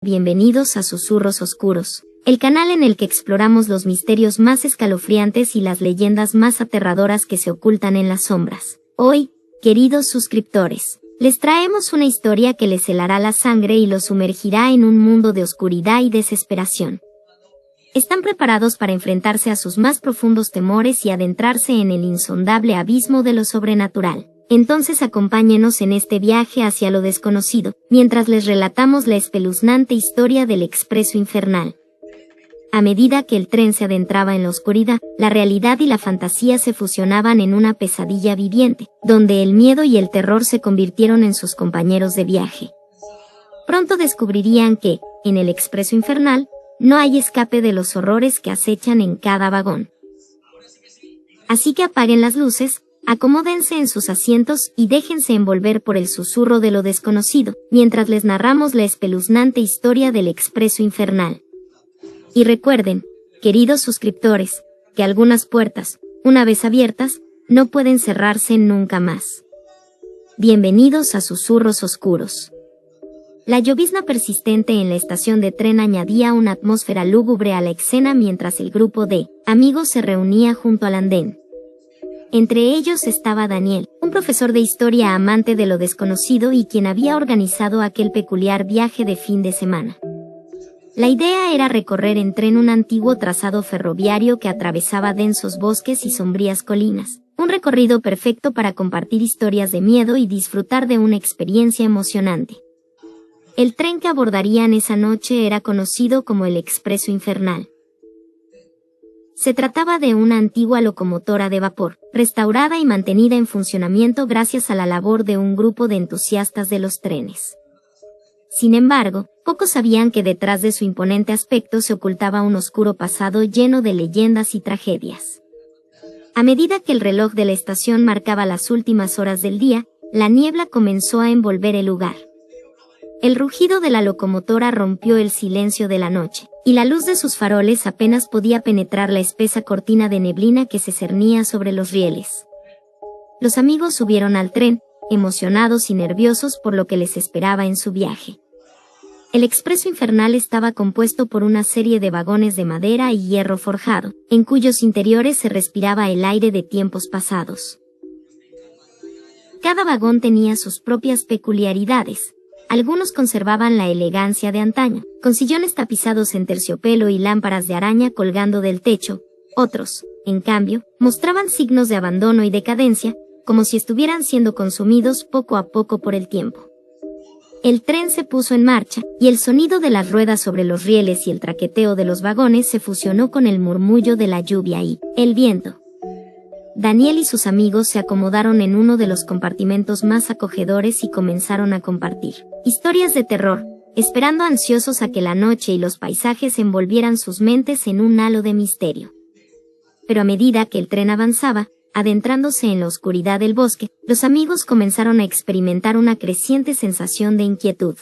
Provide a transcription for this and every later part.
Bienvenidos a Susurros Oscuros, el canal en el que exploramos los misterios más escalofriantes y las leyendas más aterradoras que se ocultan en las sombras. Hoy, queridos suscriptores, les traemos una historia que les helará la sangre y los sumergirá en un mundo de oscuridad y desesperación. ¿Están preparados para enfrentarse a sus más profundos temores y adentrarse en el insondable abismo de lo sobrenatural? Entonces acompáñenos en este viaje hacia lo desconocido, mientras les relatamos la espeluznante historia del Expreso Infernal. A medida que el tren se adentraba en la oscuridad, la realidad y la fantasía se fusionaban en una pesadilla viviente, donde el miedo y el terror se convirtieron en sus compañeros de viaje. Pronto descubrirían que, en el Expreso Infernal, no hay escape de los horrores que acechan en cada vagón. Así que apaguen las luces, acomódense en sus asientos y déjense envolver por el susurro de lo desconocido, mientras les narramos la espeluznante historia del Expreso Infernal. Y recuerden, queridos suscriptores, que algunas puertas, una vez abiertas, no pueden cerrarse nunca más. Bienvenidos a Susurros Oscuros. La llovizna persistente en la estación de tren añadía una atmósfera lúgubre a la escena mientras el grupo de amigos se reunía junto al andén. Entre ellos estaba Daniel, un profesor de historia amante de lo desconocido y quien había organizado aquel peculiar viaje de fin de semana. La idea era recorrer en tren un antiguo trazado ferroviario que atravesaba densos bosques y sombrías colinas, un recorrido perfecto para compartir historias de miedo y disfrutar de una experiencia emocionante. El tren que abordarían esa noche era conocido como el Expreso Infernal. Se trataba de una antigua locomotora de vapor, restaurada y mantenida en funcionamiento gracias a la labor de un grupo de entusiastas de los trenes. Sin embargo, pocos sabían que detrás de su imponente aspecto se ocultaba un oscuro pasado lleno de leyendas y tragedias. A medida que el reloj de la estación marcaba las últimas horas del día, la niebla comenzó a envolver el lugar. El rugido de la locomotora rompió el silencio de la noche, y la luz de sus faroles apenas podía penetrar la espesa cortina de neblina que se cernía sobre los rieles. Los amigos subieron al tren, emocionados y nerviosos por lo que les esperaba en su viaje. El Expreso Infernal estaba compuesto por una serie de vagones de madera y hierro forjado, en cuyos interiores se respiraba el aire de tiempos pasados. Cada vagón tenía sus propias peculiaridades. Algunos conservaban la elegancia de antaño, con sillones tapizados en terciopelo y lámparas de araña colgando del techo. Otros, en cambio, mostraban signos de abandono y decadencia, como si estuvieran siendo consumidos poco a poco por el tiempo. El tren se puso en marcha, y el sonido de las ruedas sobre los rieles y el traqueteo de los vagones se fusionó con el murmullo de la lluvia y el viento. Daniel y sus amigos se acomodaron en uno de los compartimentos más acogedores y comenzaron a compartir historias de terror, esperando ansiosos a que la noche y los paisajes envolvieran sus mentes en un halo de misterio. Pero a medida que el tren avanzaba, adentrándose en la oscuridad del bosque, los amigos comenzaron a experimentar una creciente sensación de inquietud.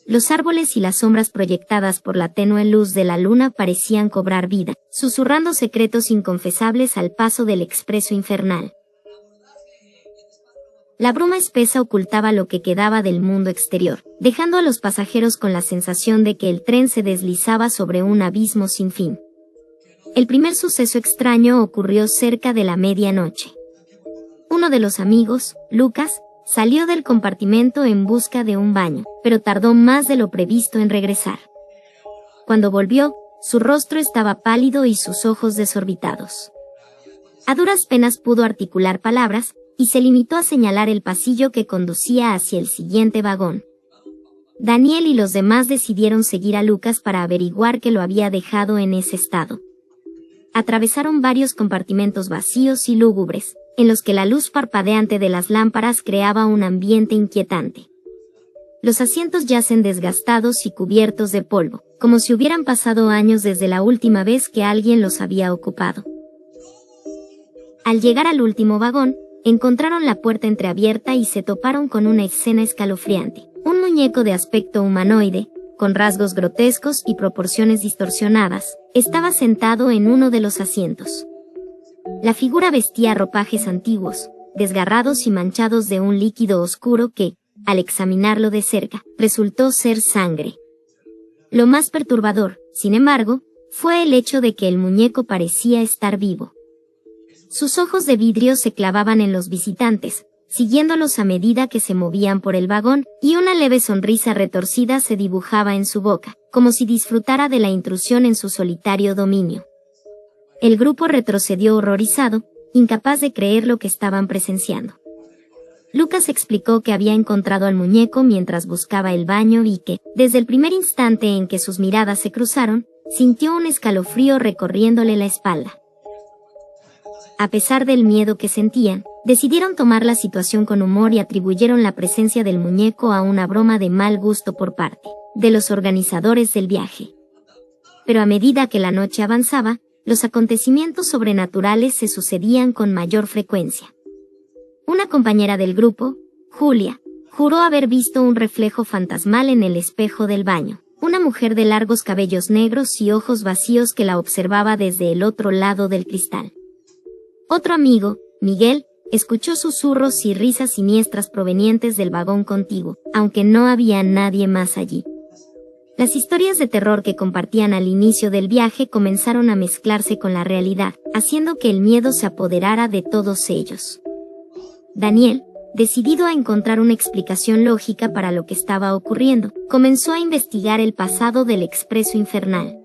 Los árboles y las sombras proyectadas por la tenue luz de la luna parecían cobrar vida, susurrando secretos inconfesables al paso del Expreso Infernal. La bruma espesa ocultaba lo que quedaba del mundo exterior, dejando a los pasajeros con la sensación de que el tren se deslizaba sobre un abismo sin fin. El primer suceso extraño ocurrió cerca de la medianoche. Uno de los amigos, Lucas, salió del compartimento en busca de un baño, pero tardó más de lo previsto en regresar. Cuando volvió, su rostro estaba pálido y sus ojos desorbitados. A duras penas pudo articular palabras, y se limitó a señalar el pasillo que conducía hacia el siguiente vagón. Daniel y los demás decidieron seguir a Lucas para averiguar qué lo había dejado en ese estado. Atravesaron varios compartimentos vacíos y lúgubres, en los que la luz parpadeante de las lámparas creaba un ambiente inquietante. Los asientos yacen desgastados y cubiertos de polvo, como si hubieran pasado años desde la última vez que alguien los había ocupado. Al llegar al último vagón, encontraron la puerta entreabierta y se toparon con una escena escalofriante. Un muñeco de aspecto humanoide, con rasgos grotescos y proporciones distorsionadas, estaba sentado en uno de los asientos. La figura vestía ropajes antiguos, desgarrados y manchados de un líquido oscuro que, al examinarlo de cerca, resultó ser sangre. Lo más perturbador, sin embargo, fue el hecho de que el muñeco parecía estar vivo. Sus ojos de vidrio se clavaban en los visitantes, siguiéndolos a medida que se movían por el vagón, y una leve sonrisa retorcida se dibujaba en su boca, como si disfrutara de la intrusión en su solitario dominio. El grupo retrocedió horrorizado, incapaz de creer lo que estaban presenciando. Lucas explicó que había encontrado al muñeco mientras buscaba el baño y que, desde el primer instante en que sus miradas se cruzaron, sintió un escalofrío recorriéndole la espalda. A pesar del miedo que sentían, decidieron tomar la situación con humor y atribuyeron la presencia del muñeco a una broma de mal gusto por parte de los organizadores del viaje. Pero a medida que la noche avanzaba, los acontecimientos sobrenaturales se sucedían con mayor frecuencia. Una compañera del grupo, Julia, juró haber visto un reflejo fantasmal en el espejo del baño, una mujer de largos cabellos negros y ojos vacíos que la observaba desde el otro lado del cristal. Otro amigo, Miguel, escuchó susurros y risas siniestras provenientes del vagón contiguo, aunque no había nadie más allí. Las historias de terror que compartían al inicio del viaje comenzaron a mezclarse con la realidad, haciendo que el miedo se apoderara de todos ellos. Daniel, decidido a encontrar una explicación lógica para lo que estaba ocurriendo, comenzó a investigar el pasado del Expreso Infernal.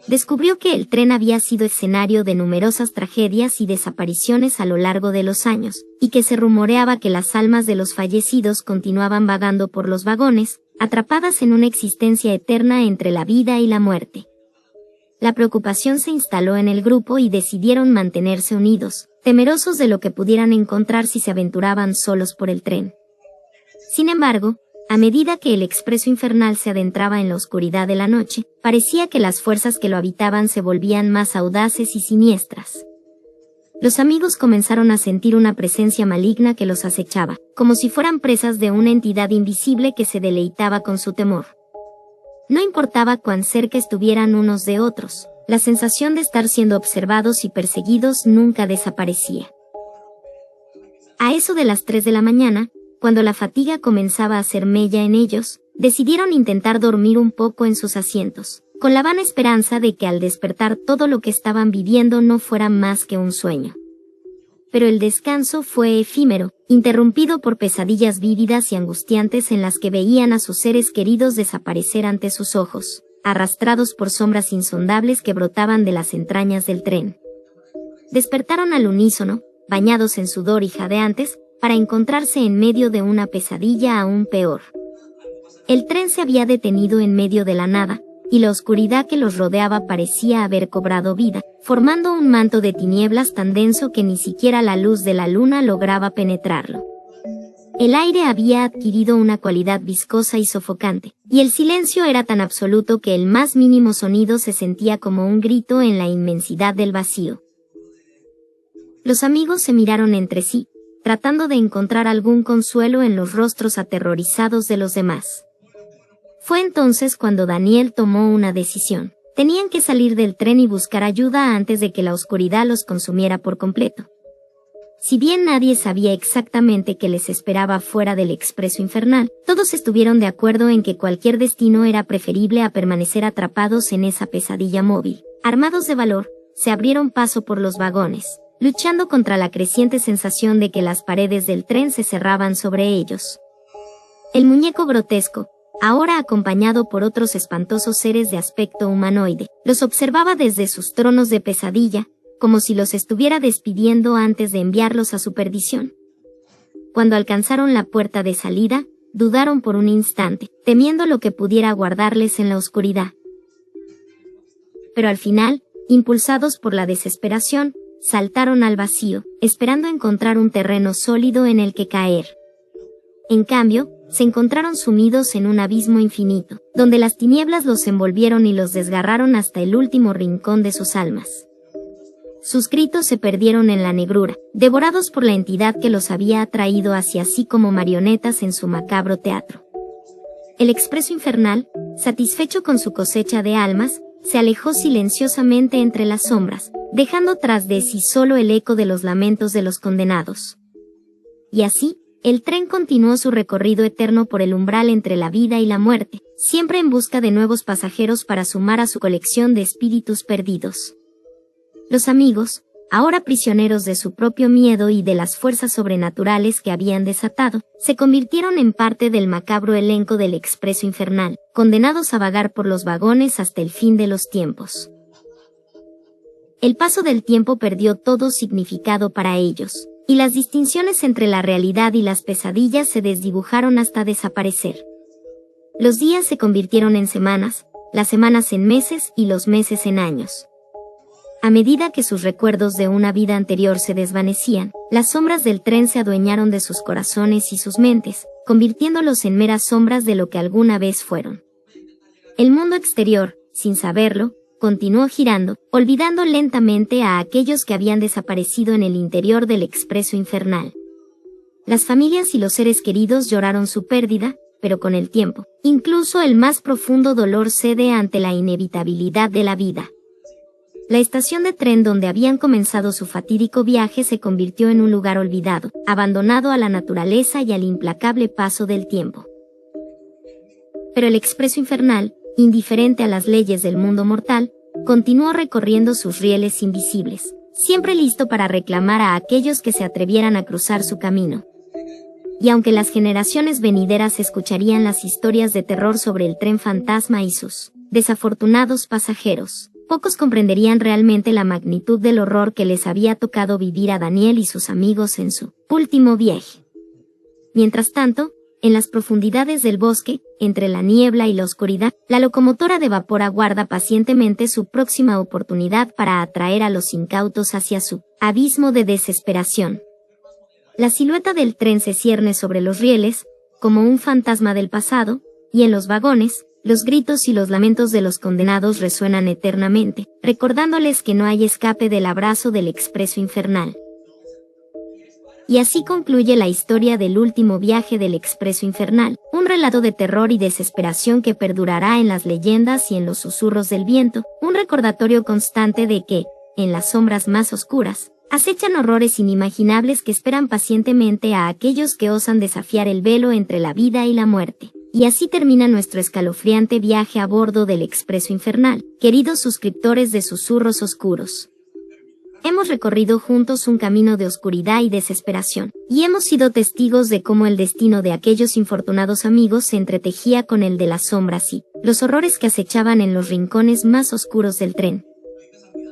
Descubrió que el tren había sido escenario de numerosas tragedias y desapariciones a lo largo de los años, y que se rumoreaba que las almas de los fallecidos continuaban vagando por los vagones, atrapadas en una existencia eterna entre la vida y la muerte. La preocupación se instaló en el grupo y decidieron mantenerse unidos, temerosos de lo que pudieran encontrar si se aventuraban solos por el tren. Sin embargo, a medida que el Expreso Infernal se adentraba en la oscuridad de la noche, parecía que las fuerzas que lo habitaban se volvían más audaces y siniestras. Los amigos comenzaron a sentir una presencia maligna que los acechaba, como si fueran presas de una entidad invisible que se deleitaba con su temor. No importaba cuán cerca estuvieran unos de otros, la sensación de estar siendo observados y perseguidos nunca desaparecía. A eso de las 3 de la mañana, cuando la fatiga comenzaba a hacer mella en ellos, decidieron intentar dormir un poco en sus asientos, con la vana esperanza de que al despertar todo lo que estaban viviendo no fuera más que un sueño. Pero el descanso fue efímero, interrumpido por pesadillas vívidas y angustiantes en las que veían a sus seres queridos desaparecer ante sus ojos, arrastrados por sombras insondables que brotaban de las entrañas del tren. Despertaron al unísono, bañados en sudor y jadeantes, para encontrarse en medio de una pesadilla aún peor. El tren se había detenido en medio de la nada, y la oscuridad que los rodeaba parecía haber cobrado vida, formando un manto de tinieblas tan denso que ni siquiera la luz de la luna lograba penetrarlo. El aire había adquirido una cualidad viscosa y sofocante, y el silencio era tan absoluto que el más mínimo sonido se sentía como un grito en la inmensidad del vacío. Los amigos se miraron entre sí, tratando de encontrar algún consuelo en los rostros aterrorizados de los demás. Fue entonces cuando Daniel tomó una decisión. Tenían que salir del tren y buscar ayuda antes de que la oscuridad los consumiera por completo. Si bien nadie sabía exactamente qué les esperaba fuera del Expreso Infernal, todos estuvieron de acuerdo en que cualquier destino era preferible a permanecer atrapados en esa pesadilla móvil. Armados de valor, se abrieron paso por los vagones, luchando contra la creciente sensación de que las paredes del tren se cerraban sobre ellos. El muñeco grotesco, ahora acompañado por otros espantosos seres de aspecto humanoide, los observaba desde sus tronos de pesadilla, como si los estuviera despidiendo antes de enviarlos a su perdición. Cuando alcanzaron la puerta de salida, dudaron por un instante, temiendo lo que pudiera aguardarles en la oscuridad. Pero al final, impulsados por la desesperación, saltaron al vacío, esperando encontrar un terreno sólido en el que caer. En cambio, se encontraron sumidos en un abismo infinito, donde las tinieblas los envolvieron y los desgarraron hasta el último rincón de sus almas. Sus gritos se perdieron en la negrura, devorados por la entidad que los había atraído hacia sí como marionetas en su macabro teatro. El Expreso Infernal, satisfecho con su cosecha de almas, se alejó silenciosamente entre las sombras, dejando tras de sí solo el eco de los lamentos de los condenados. Y así, el tren continuó su recorrido eterno por el umbral entre la vida y la muerte, siempre en busca de nuevos pasajeros para sumar a su colección de espíritus perdidos. Los amigos, ahora prisioneros de su propio miedo y de las fuerzas sobrenaturales que habían desatado, se convirtieron en parte del macabro elenco del Expreso Infernal, condenados a vagar por los vagones hasta el fin de los tiempos. El paso del tiempo perdió todo significado para ellos, y las distinciones entre la realidad y las pesadillas se desdibujaron hasta desaparecer. Los días se convirtieron en semanas, las semanas en meses y los meses en años. A medida que sus recuerdos de una vida anterior se desvanecían, las sombras del tren se adueñaron de sus corazones y sus mentes, convirtiéndolos en meras sombras de lo que alguna vez fueron. El mundo exterior, sin saberlo, continuó girando, olvidando lentamente a aquellos que habían desaparecido en el interior del Expreso Infernal. Las familias y los seres queridos lloraron su pérdida, pero con el tiempo, incluso el más profundo dolor cede ante la inevitabilidad de la vida. La estación de tren donde habían comenzado su fatídico viaje se convirtió en un lugar olvidado, abandonado a la naturaleza y al implacable paso del tiempo. Pero el Expreso Infernal, indiferente a las leyes del mundo mortal, continuó recorriendo sus rieles invisibles, siempre listo para reclamar a aquellos que se atrevieran a cruzar su camino. Y aunque las generaciones venideras escucharían las historias de terror sobre el tren fantasma y sus desafortunados pasajeros, pocos comprenderían realmente la magnitud del horror que les había tocado vivir a Daniel y sus amigos en su último viaje. Mientras tanto, en las profundidades del bosque, entre la niebla y la oscuridad, la locomotora de vapor aguarda pacientemente su próxima oportunidad para atraer a los incautos hacia su abismo de desesperación. La silueta del tren se cierne sobre los rieles, como un fantasma del pasado, y en los vagones, los gritos y los lamentos de los condenados resuenan eternamente, recordándoles que no hay escape del abrazo del Expreso Infernal. Y así concluye la historia del último viaje del Expreso Infernal, un relato de terror y desesperación que perdurará en las leyendas y en los susurros del viento, un recordatorio constante de que, en las sombras más oscuras, acechan horrores inimaginables que esperan pacientemente a aquellos que osan desafiar el velo entre la vida y la muerte. Y así termina nuestro escalofriante viaje a bordo del Expreso Infernal, queridos suscriptores de Susurros Oscuros. Hemos recorrido juntos un camino de oscuridad y desesperación, y hemos sido testigos de cómo el destino de aquellos infortunados amigos se entretejía con el de las sombras y los horrores que acechaban en los rincones más oscuros del tren.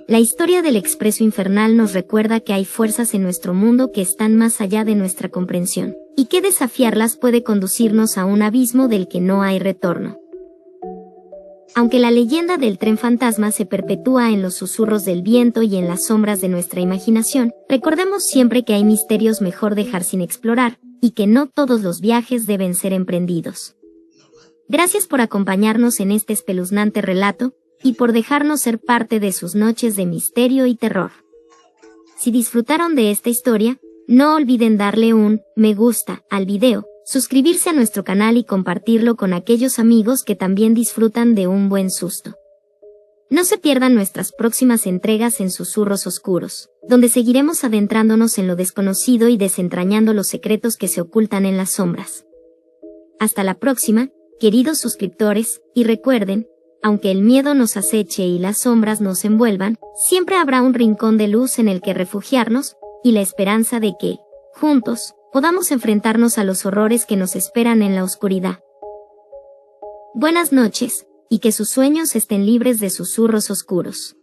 La historia del Expreso Infernal nos recuerda que hay fuerzas en nuestro mundo que están más allá de nuestra comprensión, y que desafiarlas puede conducirnos a un abismo del que no hay retorno. Aunque la leyenda del tren fantasma se perpetúa en los susurros del viento y en las sombras de nuestra imaginación, recordemos siempre que hay misterios mejor dejar sin explorar, y que no todos los viajes deben ser emprendidos. Gracias por acompañarnos en este espeluznante relato, y por dejarnos ser parte de sus noches de misterio y terror. Si disfrutaron de esta historia, no olviden darle un me gusta al video, suscribirse a nuestro canal y compartirlo con aquellos amigos que también disfrutan de un buen susto. No se pierdan nuestras próximas entregas en Susurros Oscuros, donde seguiremos adentrándonos en lo desconocido y desentrañando los secretos que se ocultan en las sombras. Hasta la próxima, queridos suscriptores, y recuerden, aunque el miedo nos aceche y las sombras nos envuelvan, siempre habrá un rincón de luz en el que refugiarnos, y la esperanza de que, juntos, podamos enfrentarnos a los horrores que nos esperan en la oscuridad. Buenas noches, y que sus sueños estén libres de susurros oscuros.